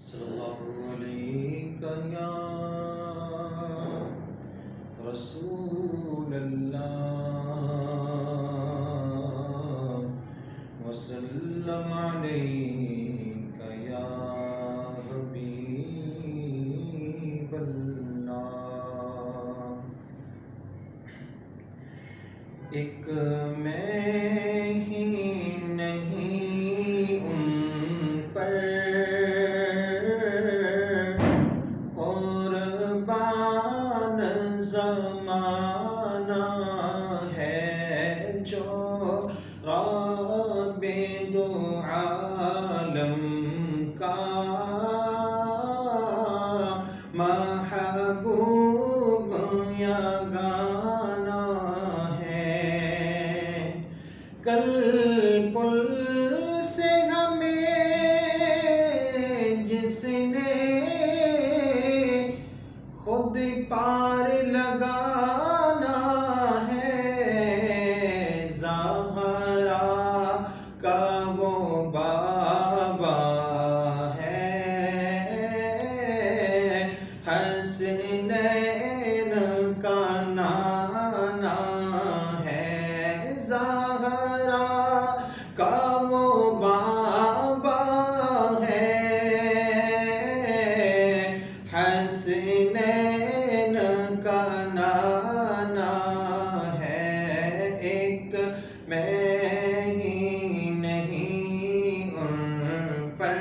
صلی اللہ علیہ یا رسول اللہ وسلم علیک یا حبیب اللہ۔ ایک میں ہی نہیں ان پر قربان زمانہ ہے، جو رب دو عالم کا محبوب یگانہ ہے۔ کل کل سے ہمیں جس نے خود پار لگانا ہے، زہرا کا وہ بابا ہے، حسنین کا نانا ہے، زہرا کا وہ بابا ہے، حسنین کا نانا ہے۔ ایک میں ہی نہیں ان پر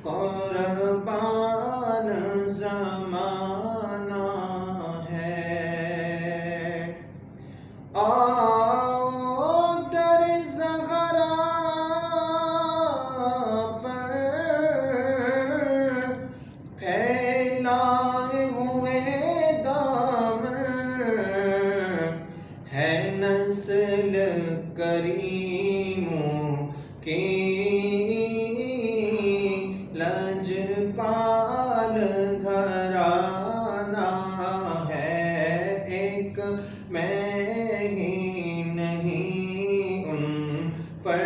قربان زمانہ ہے۔ آؤ در زہرا پر پھیلائے ہوئے دامن، ہے نسل کریموں کی لجپال گھرانہ ہے۔ ایک میں ہی نہیں ان پر